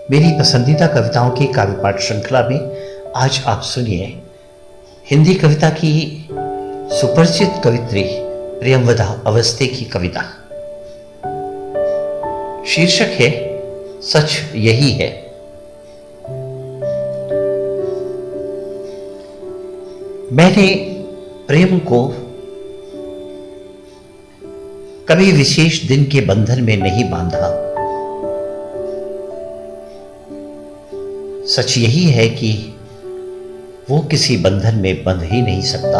मेरी पसंदीदा कविताओं की काव्य पाठ श्रृंखला में आज आप सुनिए हिंदी कविता की सुपरिचित कवित्री प्रियंवदा अवस्थी की कविता। शीर्षक है सच यही है। मैंने प्रेम को कभी विशेष दिन के बंधन में नहीं बांधा। सच यही है कि वो किसी बंधन में बंध ही नहीं सकता।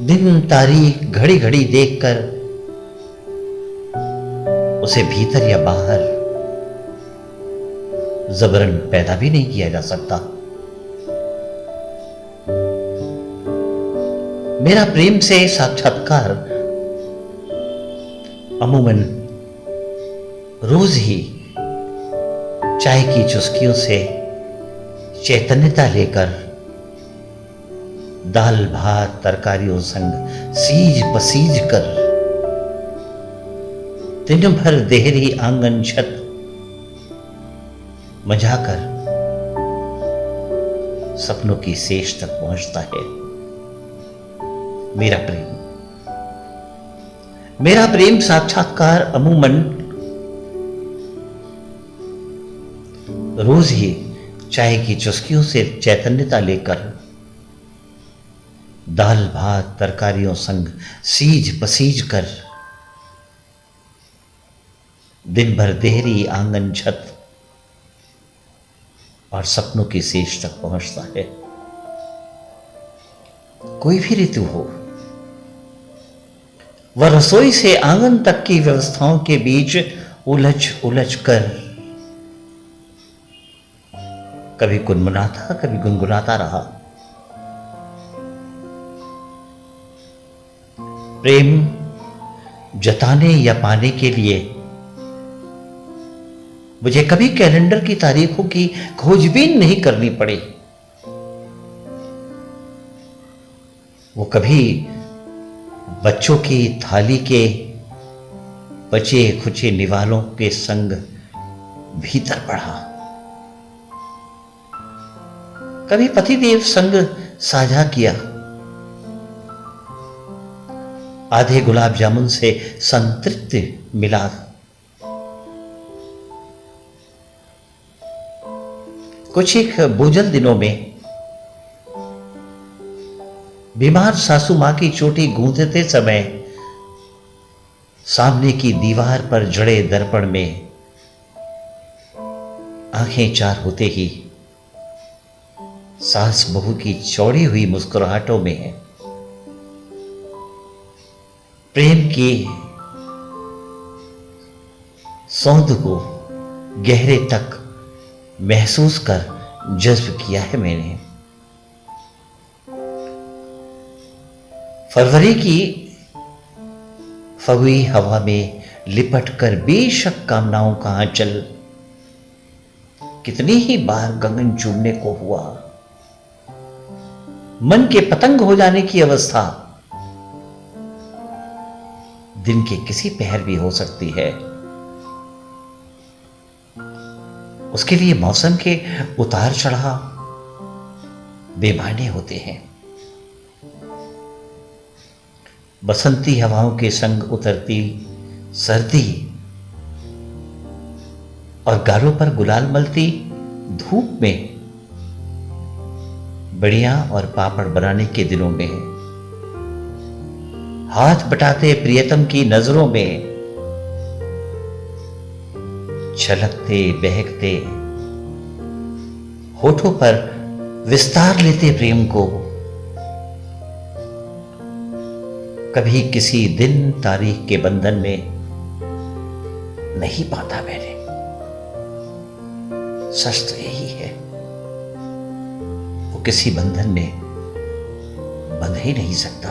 दिन तारीख घड़ी घड़ी देखकर उसे भीतर या बाहर जबरन पैदा भी नहीं किया जा सकता। मेरा प्रेम से साक्षात्कार अमूमन रोज ही चाय की चुस्कियों से चैतन्यता लेकर दाल भात तरकारियों संग सीज पसीज कर दिन भर देहरी आंगन छत मजाकर सपनों की शेष तक पहुंचता है। मेरा प्रेम साक्षात्कार अमूमन रोज ही चाय की चुस्कियों से चैतन्यता लेकर दाल भात तरकारियों संग सीज पसीज कर दिन भर देहरी आंगन छत और सपनों की शेष तक पहुंचता है। कोई भी ऋतु हो, वह रसोई से आंगन तक की व्यवस्थाओं के बीच उलझ उलझ कर कभी गुनगुनाता कभी गुनगुनाता रहा। प्रेम जताने या पाने के लिए मुझे कभी कैलेंडर की तारीखों की खोजबीन नहीं करनी पड़ी। वो कभी बच्चों की थाली के बचे खुचे निवालों के संग भीतर बढ़ा। कभी पतिदेव संग साझा किया। आधे गुलाब जामुन से संतृप्ति मिला। कुछ एक बोझल दिनों में बीमार सासू मां की चोटी गूंथते समय सामने की दीवार पर जड़े दर्पण में आंखें चार होते ही सास बहू की चौड़ी हुई मुस्कुराहटों में प्रेम की सौंध को गहरे तक महसूस कर जज्ब किया है मैंने। फरवरी की फगुई हवा में लिपट कर बेशक कामनाओं का आंचल कितनी ही बार गगन चूमने को हुआ। मन के पतंग हो जाने की अवस्था दिन के किसी पहर भी हो सकती है। उसके लिए मौसम के उतार चढ़ाव बेमाने होते हैं। बसंती हवाओं के संग उतरती सर्दी और गालों पर गुलाल मलती धूप में बढ़िया और पापड़ बनाने के दिनों में हाथ बटाते प्रियतम की नजरों में छलकते बहकते होठों पर विस्तार लेते प्रेम को कभी किसी दिन तारीख के बंधन में नहीं पाता मैंने। सच तो यही है, वो किसी बंधन में बंध ही नहीं सकता।